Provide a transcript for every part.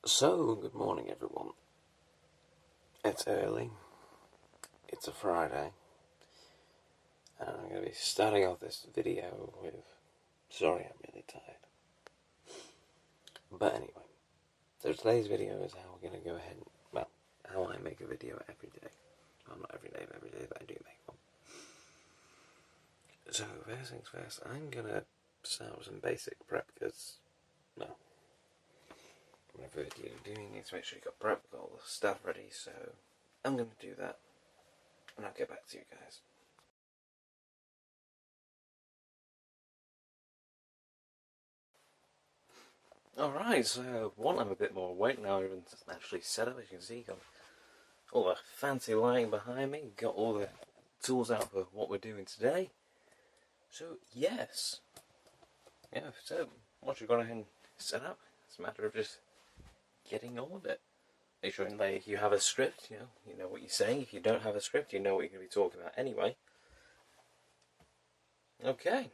So, good morning everyone. It's early, it's a Friday, and I'm going to be starting off this video with, sorry I'm really tired. But anyway, so today's video is how we're going to go ahead and, well, how I make a video every day. Well, not every day, but every day that I do make one. So, first things first, I'm going to start with some basic prep, because, well, whenever you're doing, you need to make sure you've got prep, got all the stuff ready, so I'm going to do that, and I'll get back to you guys. Alright, so I'm a bit more awake now, even actually set up, as you can see, got all the fancy lighting behind me, got all the tools out for what we're doing today. So, yes. Yeah, so once you've gone ahead and set up, it's a matter of just getting on with it. Make sure you have a script, you know what you're saying. If you don't have a script, you know what you're going to be talking about anyway. Okay.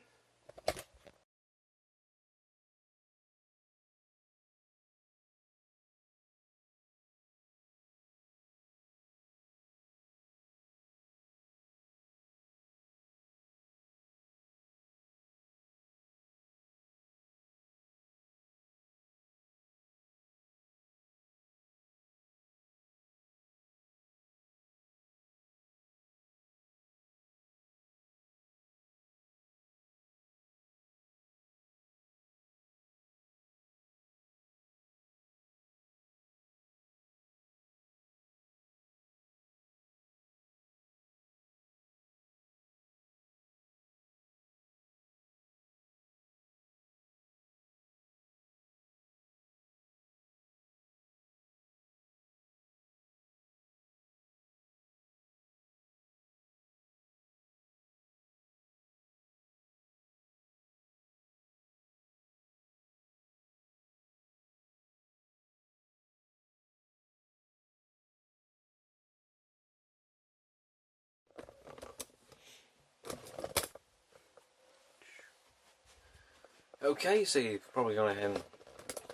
Okay, so you've probably gone ahead and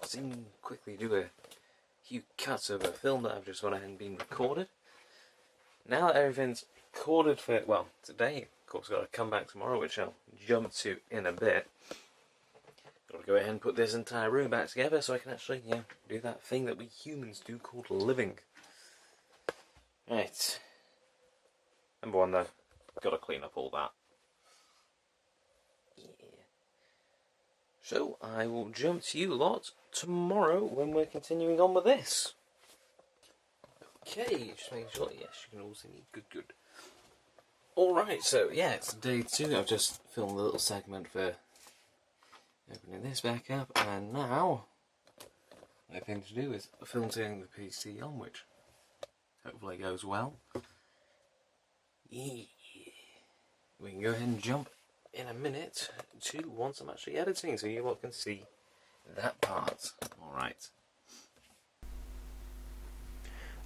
seen me quickly do a few cuts of a film that I've just gone ahead and been recorded. Now that everything's recorded for, well, today, of course, got to come back tomorrow, which I'll jump to in a bit. Got to go ahead and put this entire room back together so I can actually, do that thing that we humans do called living. Right. Number one, though, got to clean up all that. So, I will jump to you lot tomorrow when we're continuing on with this. Okay, just making sure, yes, you can all see me. Good. Alright, so, yeah, it's day 2. I've just filmed a little segment for opening this back up, and now, the thing to do is film turning the PC on, which hopefully goes well. Yeah. We can go ahead and jump in a minute to once I'm actually editing, so you lot can see that part. Alright.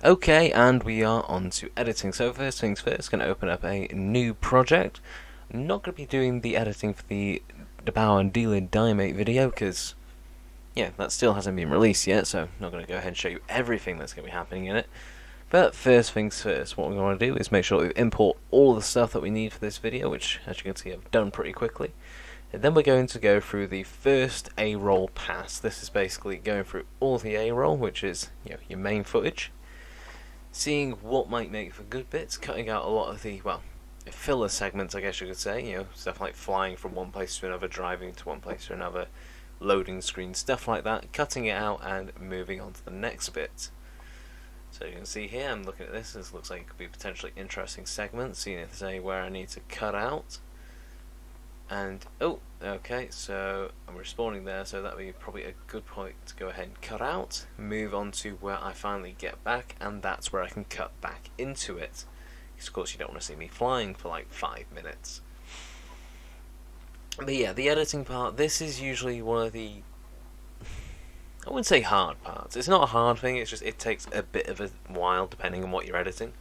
Okay, and we are on to editing. So first things first, going to open up a new project. I'm not going to be doing the editing for the Debauer and Dealer Diamate video, because, yeah, that still hasn't been released yet, so I'm not going to go ahead and show you everything that's going to be happening in it. But first things first, what we want to do is make sure that we import all the stuff that we need for this video, which, as you can see, I've done pretty quickly. And then we're going to go through the first A-roll pass. This is basically going through all the A-roll, which is, your main footage, seeing what might make for good bits, cutting out a lot of the, well, filler segments, I guess you could say, stuff like flying from one place to another, driving to one place to another, loading screen, stuff like that, cutting it out and moving on to the next bit. So you can see here, I'm looking at this looks like it could be a potentially interesting segment, seeing if there's anywhere I need to cut out. And, oh, okay, so I'm respawning there, so that would be probably a good point to go ahead and cut out, move on to where I finally get back, and that's where I can cut back into it. Because of course you don't want to see me flying for like 5 minutes. But yeah, the editing part, this is usually one of the, I wouldn't say hard parts. It's not a hard thing, it's just it takes a bit of a while depending on what you're editing.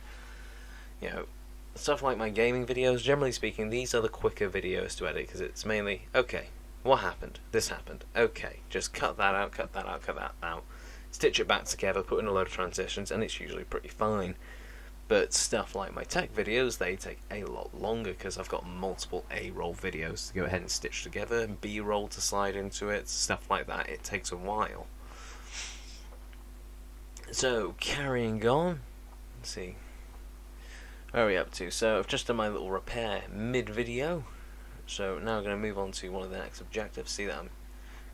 Stuff like my gaming videos, generally speaking, these are the quicker videos to edit because it's mainly, okay, what happened? This happened. Okay, just cut that out, cut that out, cut that out. stitch it back together, put in a load of transitions, and it's usually pretty fine. But stuff like my tech videos, they take a lot longer because I've got multiple A-roll videos to go ahead and stitch together, B-roll to slide into it, stuff like that. It takes a while. So, carrying on, let's see, where are we up to? So, I've just done my little repair mid-video, so now I'm going to move on to one of the next objectives. See that I'm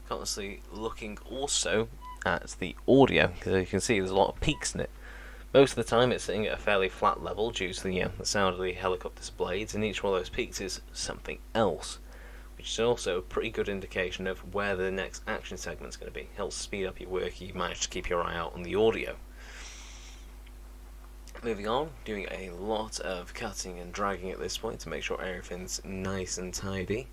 constantly looking also at the audio, because you can see there's a lot of peaks in it. Most of the time it's sitting at a fairly flat level due to the sound of the helicopter's blades, and each one of those peaks is something else, which is also a pretty good indication of where the next action segment's going to be. Helps speed up your work, you manage to keep your eye out on the audio. Moving on, doing a lot of cutting and dragging at this point to make sure everything's nice and tidy.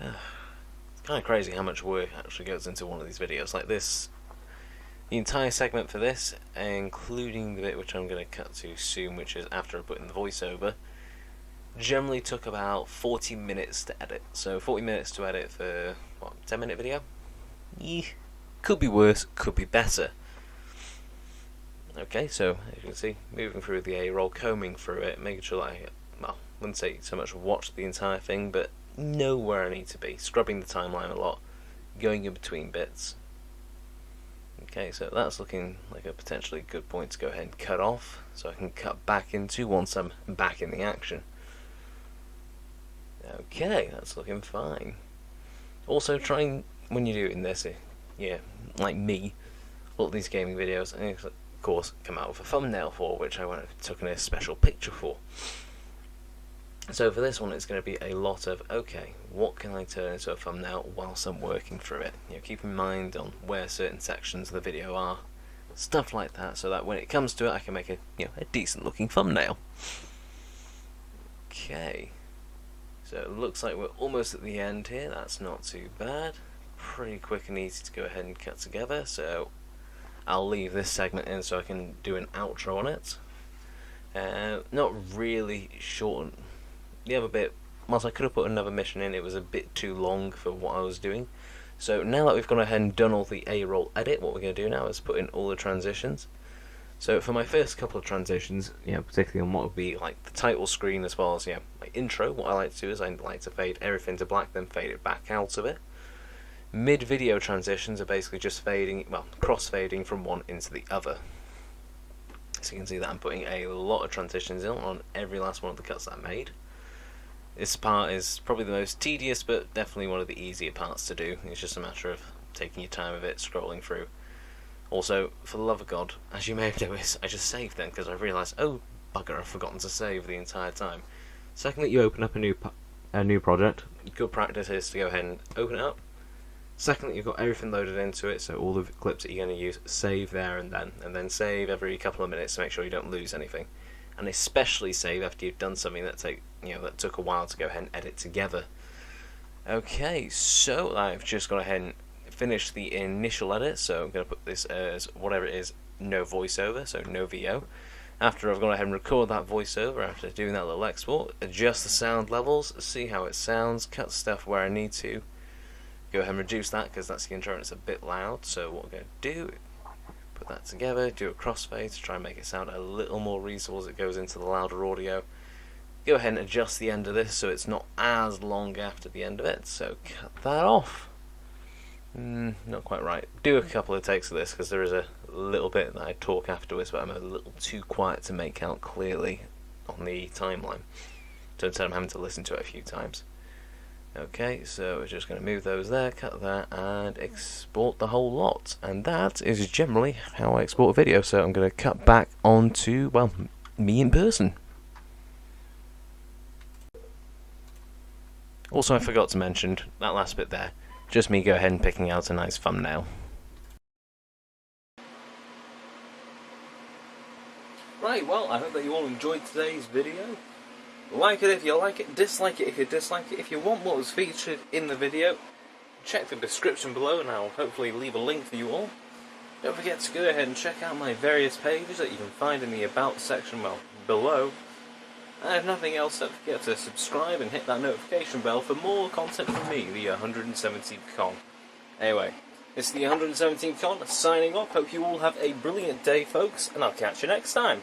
It's kind of crazy how much work actually goes into one of these videos like this. The entire segment for this, including the bit which I'm going to cut to soon, which is after I put in the voiceover, generally took about 40 minutes to edit. So 40 minutes to edit for, what, 10-minute video? Could be worse, could be better. Okay, so as you can see, moving through the A-roll, combing through it, making sure that I, well, wouldn't say so much watch the entire thing, but know where I need to be, scrubbing the timeline a lot, going in between bits. Okay, so that's looking like a potentially good point to go ahead and cut off, so I can cut back into once I'm back in the action. Okay, that's looking fine. Also, trying, when you're doing this, yeah, like me, a lot of these gaming videos, and of course, come out with a thumbnail for, which I went and took in a special picture for. So for this one, it's going to be a lot of, okay, what can I turn into a thumbnail whilst I'm working through it? Keep in mind on where certain sections of the video are, stuff like that, so that when it comes to it, I can make a decent looking thumbnail. Okay, so it looks like we're almost at the end here. That's not too bad. Pretty quick and easy to go ahead and cut together. So I'll leave this segment in so I can do an outro on it. Not really short. The other bit, whilst I could have put another mission in, it was a bit too long for what I was doing. So now that we've gone ahead and done all the A-roll edit, what we're going to do now is put in all the transitions. So for my first couple of transitions, particularly on what would be like the title screen as well as my intro, what I like to do is I like to fade everything to black, then fade it back out of it. Mid-video transitions are basically just fading, well, cross-fading from one into the other. So you can see that I'm putting a lot of transitions in on every last one of the cuts that I made. This part is probably the most tedious, but definitely one of the easier parts to do. It's just a matter of taking your time with it, scrolling through. Also, for the love of God, as you may have noticed, I just saved then because I realised, oh bugger, I've forgotten to save the entire time. Second that you open up a new project, good practice is to go ahead and open it up. Second that you've got everything loaded into it, so all the clips that you're going to use, save there and then save every couple of minutes to make sure you don't lose anything. And especially save after you've done something that took a while to go ahead and edit together. Okay, so I've just gone ahead and finished the initial edit, so I'm going to put this as whatever it is, no voiceover, so no VO. After I've gone ahead and record that voiceover, after doing that little export, adjust the sound levels, see how it sounds, cut stuff where I need to, go ahead and reduce that because that's the intro and it's a bit loud. So what we're going to do, put that together, do a crossfade to try and make it sound a little more reasonable as it goes into the louder audio. Go ahead and adjust the end of this so it's not as long after the end of it, so cut that off. Not quite right. Do a couple of takes of this because there is a little bit that I talk afterwards, but I'm a little too quiet to make out clearly on the timeline. So instead I'm having to listen to it a few times. Okay, so we're just going to move those there, cut that, and export the whole lot. And that is generally how I export a video, so I'm going to cut back onto, well, me in person. Also, I forgot to mention, that last bit there, just me go ahead and picking out a nice thumbnail. Right, well, I hope that you all enjoyed today's video. Like it if you like it, dislike it if you dislike it. If you want what was featured in the video, check the description below and I'll hopefully leave a link for you all. Don't forget to go ahead and check out my various pages that you can find in the About section, well, below. And if nothing else, don't forget to subscribe and hit that notification bell for more content from me, the 170th Con. Anyway, This is the 117th con, signing off. Hope you all have a brilliant day, folks, and I'll catch you next time.